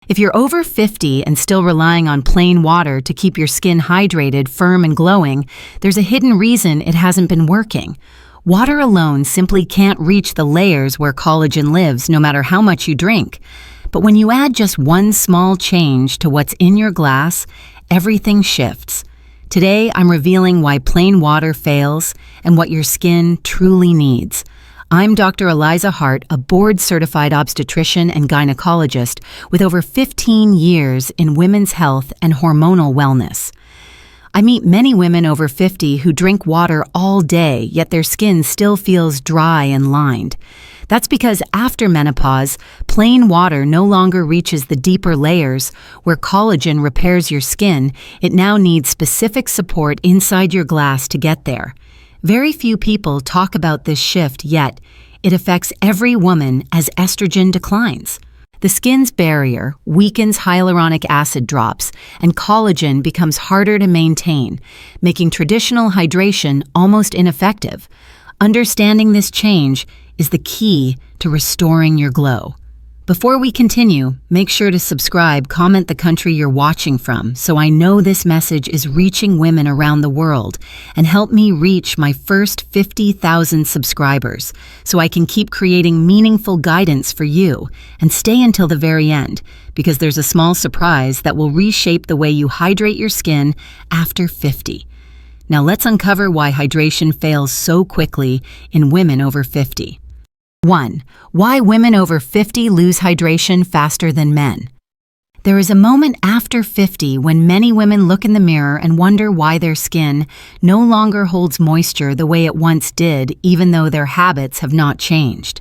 If you're over 50 and still relying on plain water to keep your skin hydrated, firm, and glowing, there's a hidden reason it hasn't been working. Water alone simply can't reach the layers where collagen lives, no matter how much you drink. But when you add just one small change to what's in your glass, everything shifts. Today, I'm revealing why plain water fails and what your skin truly needs. I'm Dr. Eliza Hart, a board-certified obstetrician and gynecologist with over 15 years in women's health and hormonal wellness. I meet many women over 50 who drink water all day, yet their skin still feels dry and lined. That's because after menopause, plain water no longer reaches the deeper layers where collagen repairs your skin. It now needs specific support inside your glass to get there. Very few people talk about this shift, yet it affects every woman as estrogen declines. The skin's barrier weakens, hyaluronic acid drops, and collagen becomes harder to maintain, making traditional hydration almost ineffective. Understanding this change is the key to restoring your glow. Before we continue, make sure to subscribe, comment the country you're watching from so I know this message is reaching women around the world, and help me reach my first 50,000 subscribers so I can keep creating meaningful guidance for you. And stay until the very end, because there's a small surprise that will reshape the way you hydrate your skin after 50. Now let's uncover why hydration fails so quickly in women over 50. 1. Why women over 50 lose hydration faster than men. There is a moment after 50 when many women look in the mirror and wonder why their skin no longer holds moisture the way it once did, even though their habits have not changed.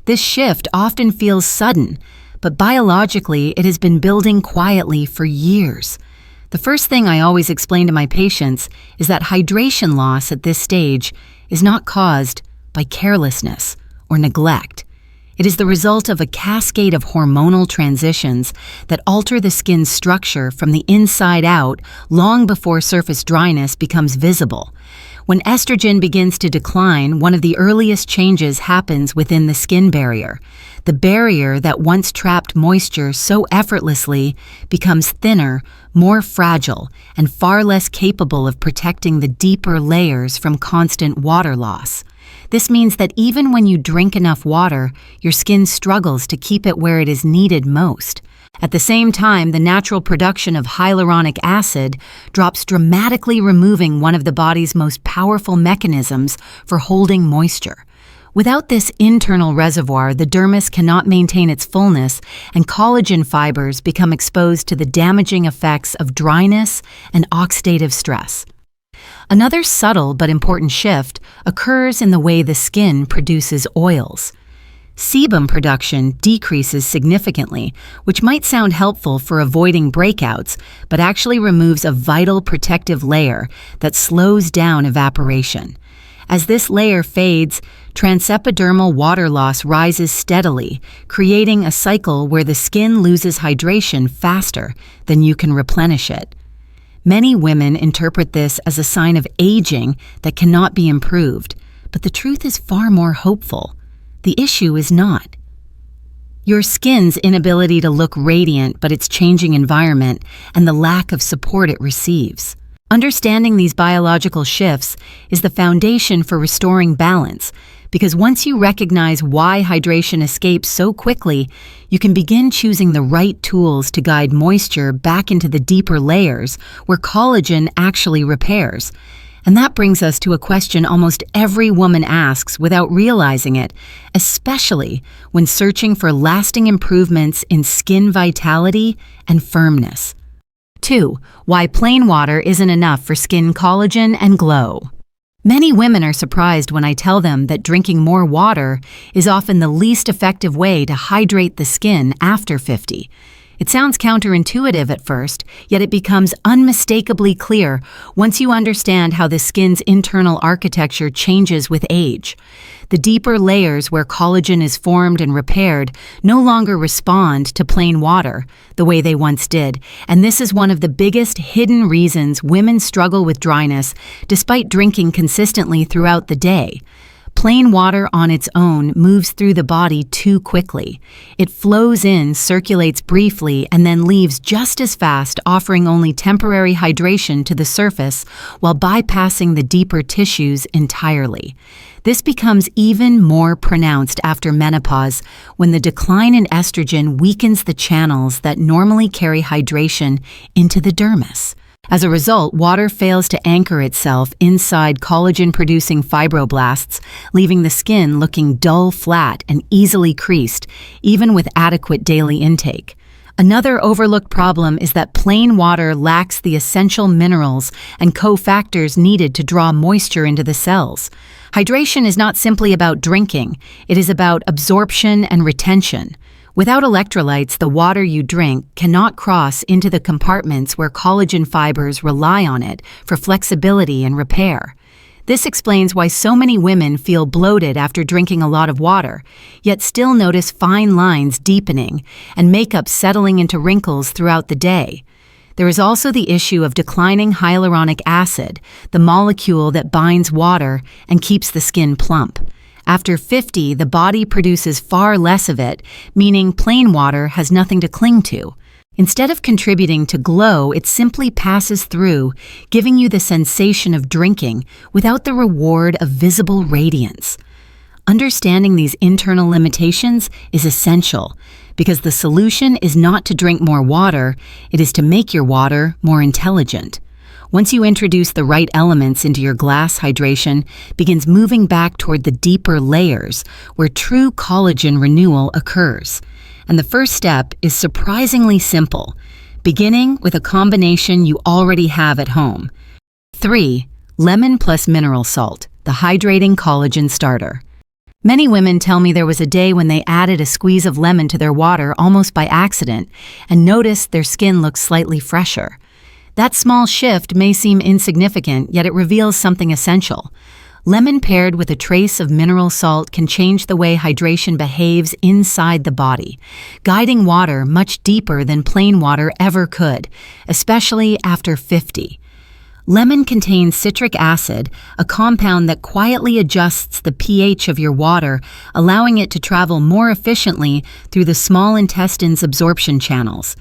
This shift often feels sudden, but biologically it has been building quietly for years. The first thing I always explain to my patients is that hydration loss at this stage is not caused by carelessness or neglect. It is the result of a cascade of hormonal transitions that alter the skin's structure from the inside out long before surface dryness becomes visible. When estrogen begins to decline, one of the earliest changes happens within the skin barrier. The barrier that once trapped moisture so effortlessly becomes thinner, more fragile, and far less capable of protecting the deeper layers from constant water loss. This means that even when you drink enough water, your skin struggles to keep it where it is needed most. At the same time, the natural production of hyaluronic acid drops dramatically, removing one of the body's most powerful mechanisms for holding moisture. Without this internal reservoir, the dermis cannot maintain its fullness, and collagen fibers become exposed to the damaging effects of dryness and oxidative stress. Another subtle but important shift occurs in the way the skin produces oils. Sebum production decreases significantly, which might sound helpful for avoiding breakouts, but actually removes a vital protective layer that slows down evaporation. As this layer fades, transepidermal water loss rises steadily, creating a cycle where the skin loses hydration faster than you can replenish it. Many women interpret this as a sign of aging that cannot be improved, but the truth is far more hopeful. The issue is not your skin's inability to look radiant, but its changing environment and the lack of support it receives. Understanding these biological shifts is the foundation for restoring balance, because once you recognize why hydration escapes so quickly, you can begin choosing the right tools to guide moisture back into the deeper layers where collagen actually repairs. And that brings us to a question almost every woman asks without realizing it, especially when searching for lasting improvements in skin vitality and firmness. 2. Why plain water isn't enough for skin collagen and glow. Many women are surprised when I tell them that drinking more water is often the least effective way to hydrate the skin after 50. It sounds counterintuitive at first, yet it becomes unmistakably clear once you understand how the skin's internal architecture changes with age. The deeper layers where collagen is formed and repaired no longer respond to plain water the way they once did, and this is one of the biggest hidden reasons women struggle with dryness despite drinking consistently throughout the day. Plain water on its own moves through the body too quickly. It flows in, circulates briefly, and then leaves just as fast, offering only temporary hydration to the surface while bypassing the deeper tissues entirely. This becomes even more pronounced after menopause, when the decline in estrogen weakens the channels that normally carry hydration into the dermis. As a result, water fails to anchor itself inside collagen-producing fibroblasts, leaving the skin looking dull, flat, and easily creased, even with adequate daily intake. Another overlooked problem is that plain water lacks the essential minerals and cofactors needed to draw moisture into the cells. Hydration is not simply about drinking, it is about absorption and retention. Without electrolytes, the water you drink cannot cross into the compartments where collagen fibers rely on it for flexibility and repair. This explains why so many women feel bloated after drinking a lot of water, yet still notice fine lines deepening and makeup settling into wrinkles throughout the day. There is also the issue of declining hyaluronic acid, the molecule that binds water and keeps the skin plump. After 50, the body produces far less of it, meaning plain water has nothing to cling to. Instead of contributing to glow, it simply passes through, giving you the sensation of drinking without the reward of visible radiance. Understanding these internal limitations is essential, because the solution is not to drink more water, it is to make your water more intelligent. Once you introduce the right elements into your glass, hydration begins moving back toward the deeper layers where true collagen renewal occurs. And the first step is surprisingly simple, beginning with a combination you already have at home. 3. Lemon plus mineral salt, the hydrating collagen starter. Many women tell me there was a day when they added a squeeze of lemon to their water almost by accident and noticed their skin looked slightly fresher. That small shift may seem insignificant, yet it reveals something essential. Lemon paired with a trace of mineral salt can change the way hydration behaves inside the body, guiding water much deeper than plain water ever could, especially after 50. Lemon contains citric acid, a compound that quietly adjusts the pH of your water, allowing it to travel more efficiently through the small intestine's absorption channels.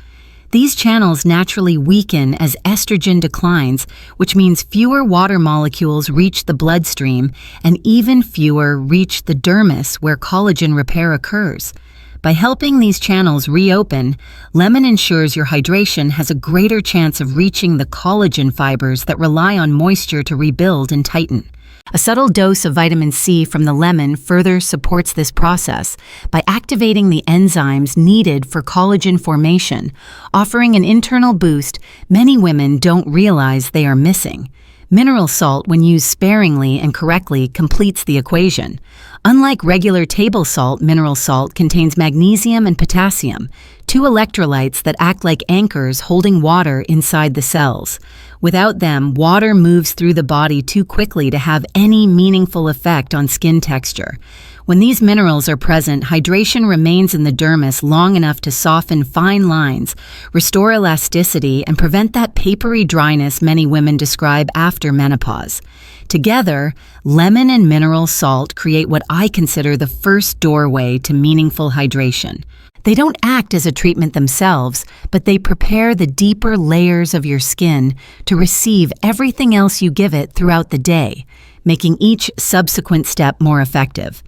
These channels naturally weaken as estrogen declines, which means fewer water molecules reach the bloodstream and even fewer reach the dermis where collagen repair occurs. By helping these channels reopen, lemon ensures your hydration has a greater chance of reaching the collagen fibers that rely on moisture to rebuild and tighten. A subtle dose of vitamin C from the lemon further supports this process by activating the enzymes needed for collagen formation, offering an internal boost many women don't realize they are missing. Mineral salt, when used sparingly and correctly, completes the equation. Unlike regular table salt, mineral salt contains magnesium and potassium, two electrolytes that act like anchors holding water inside the cells. Without them, water moves through the body too quickly to have any meaningful effect on skin texture. When these minerals are present, hydration remains in the dermis long enough to soften fine lines, restore elasticity, and prevent that papery dryness many women describe after menopause. Together, lemon and mineral salt create what I consider the first doorway to meaningful hydration. They don't act as a treatment themselves, but they prepare the deeper layers of your skin to receive everything else you give it throughout the day, making each subsequent step more effective.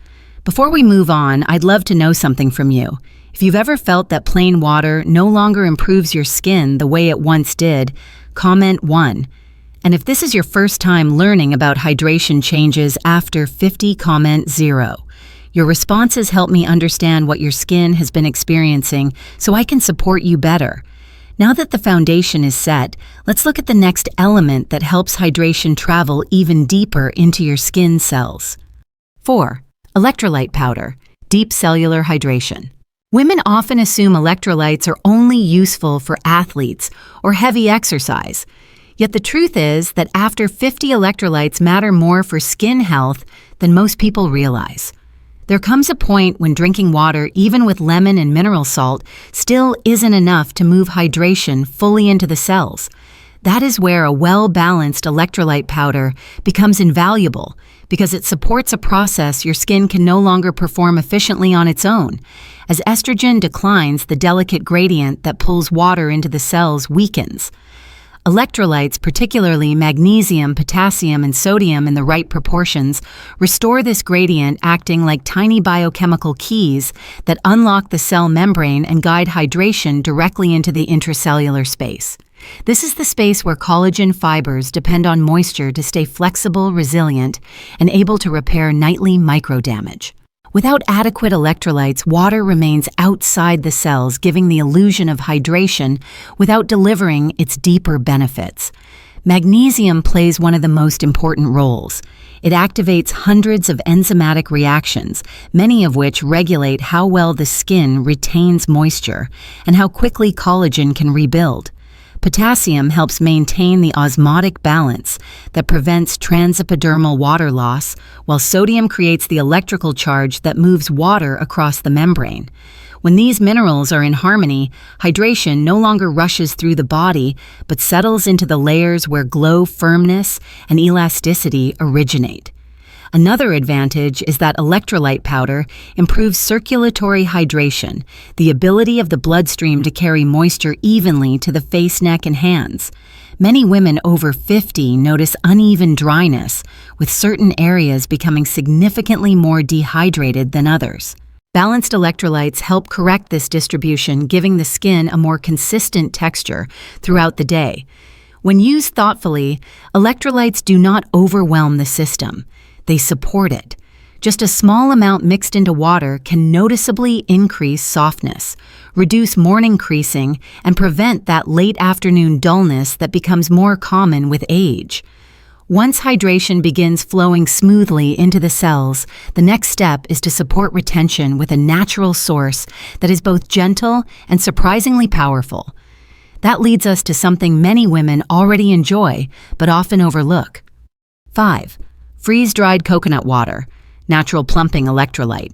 Before we move on, I'd love to know something from you. If you've ever felt that plain water no longer improves your skin the way it once did, comment 1. And if this is your first time learning about hydration changes after 50, comment 0. Your responses help me understand what your skin has been experiencing so I can support you better. Now that the foundation is set, let's look at the next element that helps hydration travel even deeper into your skin cells. 4. Electrolyte powder, deep cellular hydration. Women often assume electrolytes are only useful for athletes or heavy exercise. Yet the truth is that after 50, electrolytes matter more for skin health than most people realize. There comes a point when drinking water, even with lemon and mineral salt, still isn't enough to move hydration fully into the cells. That is where a well-balanced electrolyte powder becomes invaluable because it supports a process your skin can no longer perform efficiently on its own. As estrogen declines, the delicate gradient that pulls water into the cells weakens. Electrolytes, particularly magnesium, potassium, and sodium in the right proportions, restore this gradient, acting like tiny biochemical keys that unlock the cell membrane and guide hydration directly into the intracellular space. This is the space where collagen fibers depend on moisture to stay flexible, resilient, and able to repair nightly microdamage. Without adequate electrolytes, water remains outside the cells, giving the illusion of hydration without delivering its deeper benefits. Magnesium plays one of the most important roles. It activates hundreds of enzymatic reactions, many of which regulate how well the skin retains moisture and how quickly collagen can rebuild. Potassium helps maintain the osmotic balance that prevents transepidermal water loss, while sodium creates the electrical charge that moves water across the membrane. When these minerals are in harmony, hydration no longer rushes through the body, but settles into the layers where glow, firmness, and elasticity originate. Another advantage is that electrolyte powder improves circulatory hydration, the ability of the bloodstream to carry moisture evenly to the face, neck, and hands. Many women over 50 notice uneven dryness, with certain areas becoming significantly more dehydrated than others. Balanced electrolytes help correct this distribution, giving the skin a more consistent texture throughout the day. When used thoughtfully, electrolytes do not overwhelm the system. They support it. Just a small amount mixed into water can noticeably increase softness, reduce morning creasing, and prevent that late afternoon dullness that becomes more common with age. Once hydration begins flowing smoothly into the cells, the next step is to support retention with a natural source that is both gentle and surprisingly powerful. That leads us to something many women already enjoy, but often overlook. 5. Freeze-dried coconut water, natural plumping electrolyte.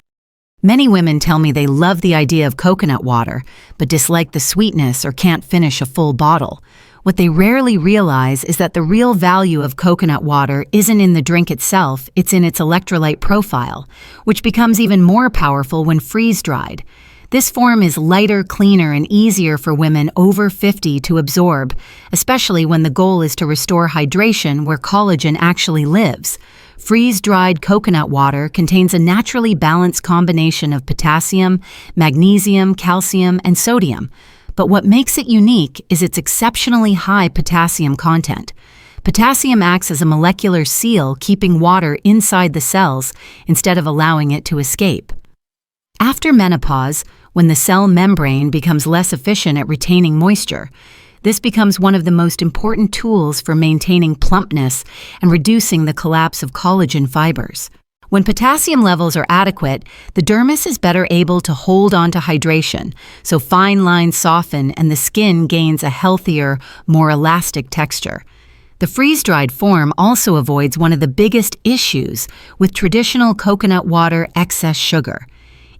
Many women tell me they love the idea of coconut water, but dislike the sweetness or can't finish a full bottle. What they rarely realize is that the real value of coconut water isn't in the drink itself, it's in its electrolyte profile, which becomes even more powerful when freeze-dried. This form is lighter, cleaner, and easier for women over 50 to absorb, especially when the goal is to restore hydration where collagen actually lives. Freeze-dried coconut water contains a naturally balanced combination of potassium, magnesium, calcium, and sodium. But what makes it unique is its exceptionally high potassium content. Potassium acts as a molecular seal, keeping water inside the cells instead of allowing it to escape. After menopause, when the cell membrane becomes less efficient at retaining moisture, this becomes one of the most important tools for maintaining plumpness and reducing the collapse of collagen fibers. When potassium levels are adequate, the dermis is better able to hold on to hydration, so fine lines soften and the skin gains a healthier, more elastic texture. The freeze-dried form also avoids one of the biggest issues with traditional coconut water: excess sugar.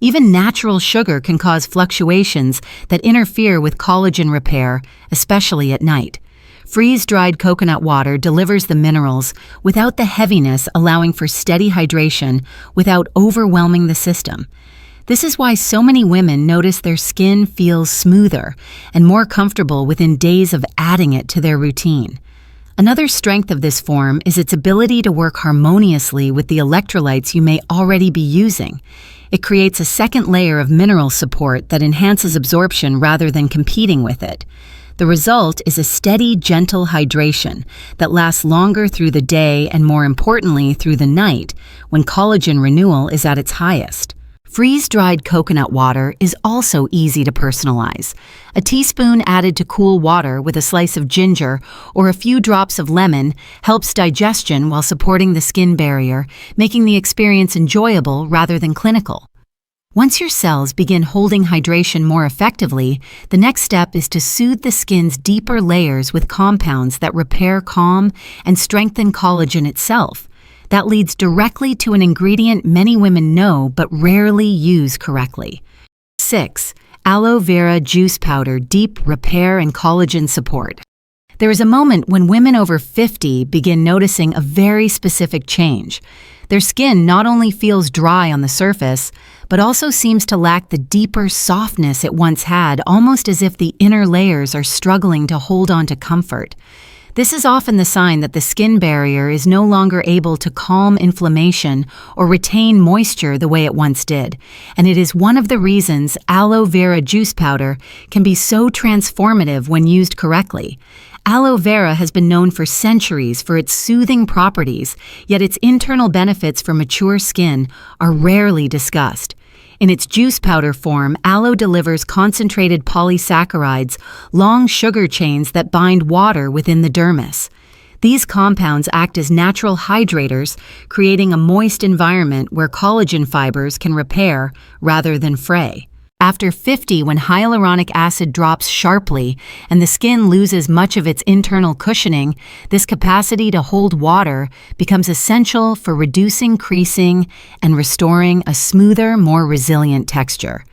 Even natural sugar can cause fluctuations that interfere with collagen repair, especially at night. Freeze-dried coconut water delivers the minerals without the heaviness, allowing for steady hydration without overwhelming the system. This is why so many women notice their skin feels smoother and more comfortable within days of adding it to their routine. Another strength of this form is its ability to work harmoniously with the electrolytes you may already be using. It creates a second layer of mineral support that enhances absorption rather than competing with it. The result is a steady, gentle hydration that lasts longer through the day and, more importantly, through the night when collagen renewal is at its highest. Freeze-dried coconut water is also easy to personalize. A teaspoon added to cool water with a slice of ginger or a few drops of lemon helps digestion while supporting the skin barrier, making the experience enjoyable rather than clinical. Once your cells begin holding hydration more effectively, the next step is to soothe the skin's deeper layers with compounds that repair, calm, and strengthen collagen itself. That leads directly to an ingredient many women know but rarely use correctly. 6. Aloe vera juice powder, deep repair and collagen support. There is a moment when women over 50 begin noticing a very specific change. Their skin not only feels dry on the surface, but also seems to lack the deeper softness it once had, almost as if the inner layers are struggling to hold on to comfort. This is often the sign that the skin barrier is no longer able to calm inflammation or retain moisture the way it once did, and it is one of the reasons aloe vera juice powder can be so transformative when used correctly. Aloe vera has been known for centuries for its soothing properties, yet its internal benefits for mature skin are rarely discussed. In its juice powder form, aloe delivers concentrated polysaccharides, long sugar chains that bind water within the dermis. These compounds act as natural hydrators, creating a moist environment where collagen fibers can repair rather than fray. After 50, when hyaluronic acid drops sharply and the skin loses much of its internal cushioning, this capacity to hold water becomes essential for reducing creasing and restoring a smoother, more resilient texture.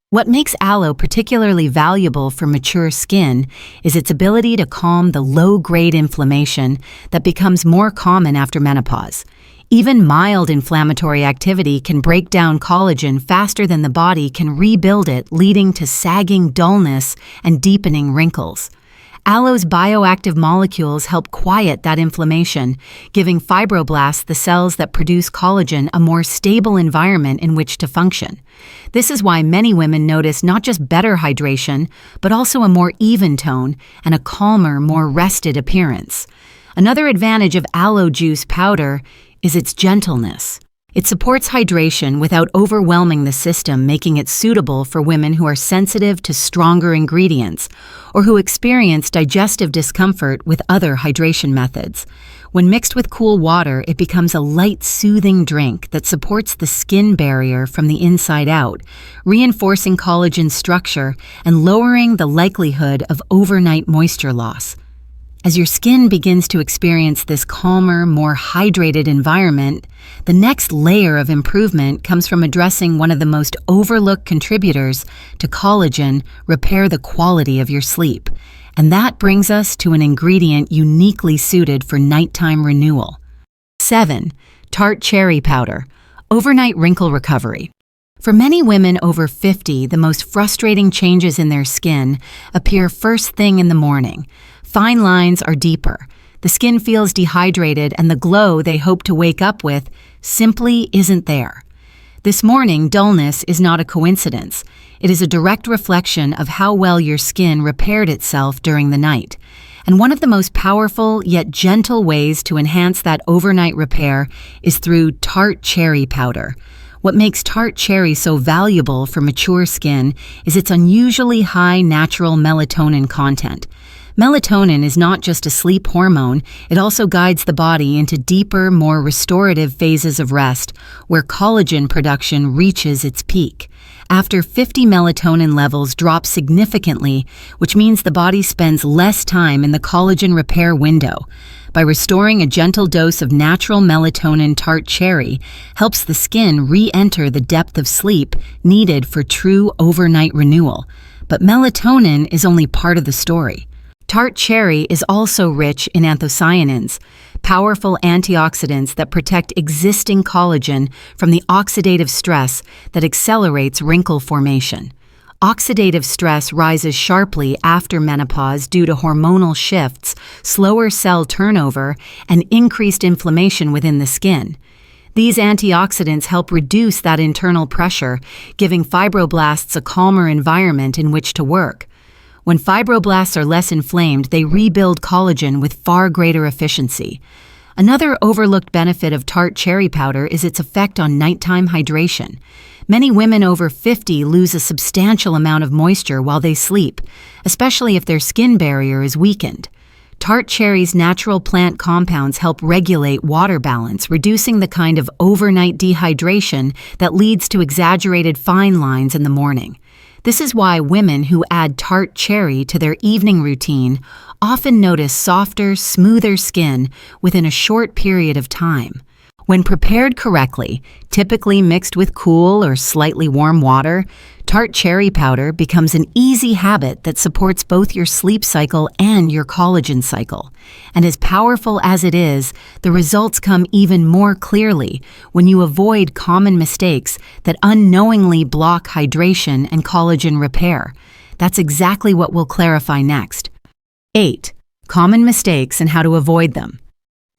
What makes aloe particularly valuable for mature skin is its ability to calm the low-grade inflammation that becomes more common after menopause. Even mild inflammatory activity can break down collagen faster than the body can rebuild it, leading to sagging dullness and deepening wrinkles. Aloe's bioactive molecules help quiet that inflammation, giving fibroblasts, the cells that produce collagen, a more stable environment in which to function. This is why many women notice not just better hydration, but also a more even tone and a calmer, more rested appearance. Another advantage of aloe juice powder is its gentleness. It supports hydration without overwhelming the system, making it suitable for women who are sensitive to stronger ingredients or who experience digestive discomfort with other hydration methods. When mixed with cool water, it becomes a light, soothing drink that supports the skin barrier from the inside out, reinforcing collagen structure and lowering the likelihood of overnight moisture loss. As your skin begins to experience this calmer, more hydrated environment, the next layer of improvement comes from addressing one of the most overlooked contributors to collagen: repair the quality of your sleep. And that brings us to an ingredient uniquely suited for nighttime renewal. 7. Tart cherry powder, overnight wrinkle recovery. For many women over 50, the most frustrating changes in their skin appear first thing in the morning. Fine lines are deeper. The skin feels dehydrated, and the glow they hope to wake up with simply isn't there. This morning dullness is not a coincidence. It is a direct reflection of how well your skin repaired itself during the night. And one of the most powerful yet gentle ways to enhance that overnight repair is through Tart cherry powder. What makes Tart cherry so valuable for mature skin is its unusually high natural melatonin content. Melatonin is not just a sleep hormone, it also guides the body into deeper, more restorative phases of rest, where collagen production reaches its peak. After 50, melatonin levels drop significantly, which means the body spends less time in the collagen repair window. By restoring a gentle dose of natural melatonin, Tart cherry helps the skin re-enter the depth of sleep needed for true overnight renewal. But melatonin is only part of the story. Tart cherry is also rich in anthocyanins, powerful antioxidants that protect existing collagen from the oxidative stress that accelerates wrinkle formation. Oxidative stress rises sharply after menopause due to hormonal shifts, slower cell turnover, and increased inflammation within the skin. These antioxidants help reduce that internal pressure, giving fibroblasts a calmer environment in which to work. When fibroblasts are less inflamed, they rebuild collagen with far greater efficiency. Another overlooked benefit of Tart cherry powder is its effect on nighttime hydration. Many women over 50 lose a substantial amount of moisture while they sleep, especially if their skin barrier is weakened. Tart cherry's natural plant compounds help regulate water balance, reducing the kind of overnight dehydration that leads to exaggerated fine lines in the morning. This is why women who add Tart cherry to their evening routine often notice softer, smoother skin within a short period of time. When prepared correctly, typically mixed with cool or slightly warm water, Tart cherry powder becomes an easy habit that supports both your sleep cycle and your collagen cycle. And as powerful as it is, the results come even more clearly when you avoid common mistakes that unknowingly block hydration and collagen repair. That's exactly what we'll clarify next. 8. Common mistakes and how to avoid them.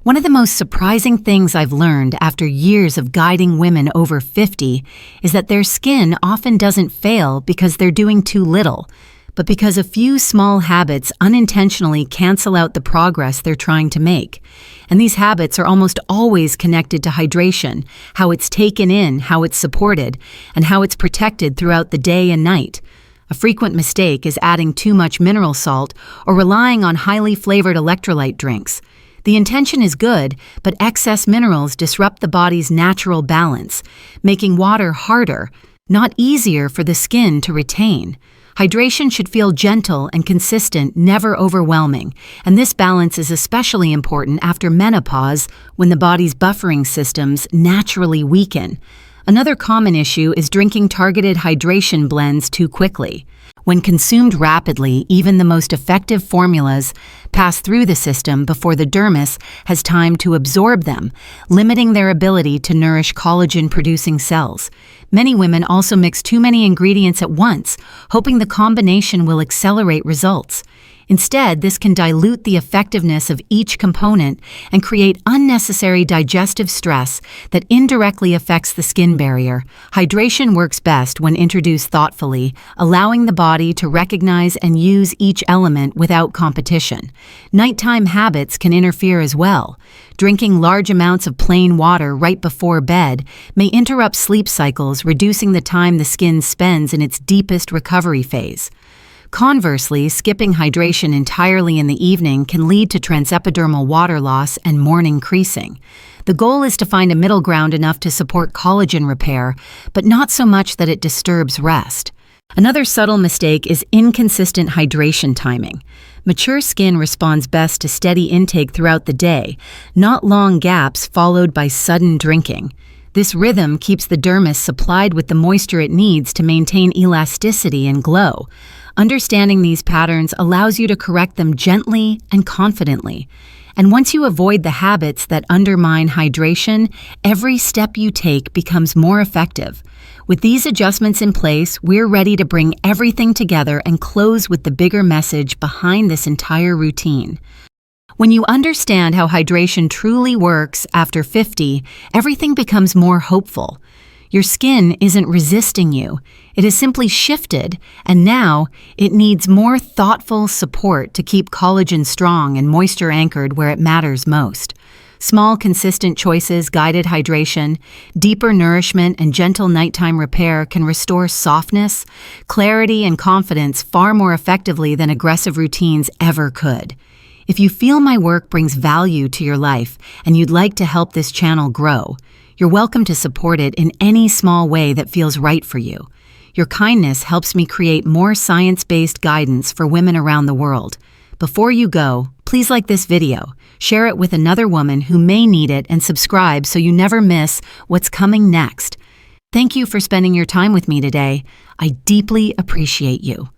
One of the most surprising things I've learned after years of guiding women over 50 is that their skin often doesn't fail because they're doing too little, but because a few small habits unintentionally cancel out the progress they're trying to make. And these habits are almost always connected to hydration, how it's taken in, how it's supported, and how it's protected throughout the day and night. A frequent mistake is adding too much mineral salt or relying on highly flavored electrolyte drinks. The intention is good, but excess minerals disrupt the body's natural balance, making water harder, not easier for the skin to retain. Hydration should feel gentle and consistent, never overwhelming, and this balance is especially important after menopause when the body's buffering systems naturally weaken. Another common issue is drinking targeted hydration blends too quickly. When consumed rapidly, even the most effective formulas pass through the system before the dermis has time to absorb them, limiting their ability to nourish collagen-producing cells. Many women also mix too many ingredients at once, hoping the combination will accelerate results. Instead, this can dilute the effectiveness of each component and create unnecessary digestive stress that indirectly affects the skin barrier. Hydration works best when introduced thoughtfully, allowing the body to recognize and use each element without competition. Nighttime habits can interfere as well. Drinking large amounts of plain water right before bed may interrupt sleep cycles, reducing the time the skin spends in its deepest recovery phase. Conversely, skipping hydration entirely in the evening can lead to transepidermal water loss and morning creasing. The goal is to find a middle ground enough to support collagen repair, but not so much that it disturbs rest. Another subtle mistake is inconsistent hydration timing. Mature skin responds best to steady intake throughout the day, not long gaps followed by sudden drinking. This rhythm keeps the dermis supplied with the moisture it needs to maintain elasticity and glow. Understanding these patterns allows you to correct them gently and confidently. And once you avoid the habits that undermine hydration, every step you take becomes more effective. With these adjustments in place, we're ready to bring everything together and close with the bigger message behind this entire routine. When you understand how hydration truly works after 50, everything becomes more hopeful. Your skin isn't resisting you. It has simply shifted, and now it needs more thoughtful support to keep collagen strong and moisture anchored where it matters most. Small, consistent choices, guided hydration, deeper nourishment, and gentle nighttime repair can restore softness, clarity, and confidence far more effectively than aggressive routines ever could. If you feel my work brings value to your life and you'd like to help this channel grow, you're welcome to support it in any small way that feels right for you. Your kindness helps me create more science-based guidance for women around the world. Before you go, please like this video, share it with another woman who may need it, and subscribe so you never miss what's coming next. Thank you for spending your time with me today. I deeply appreciate you.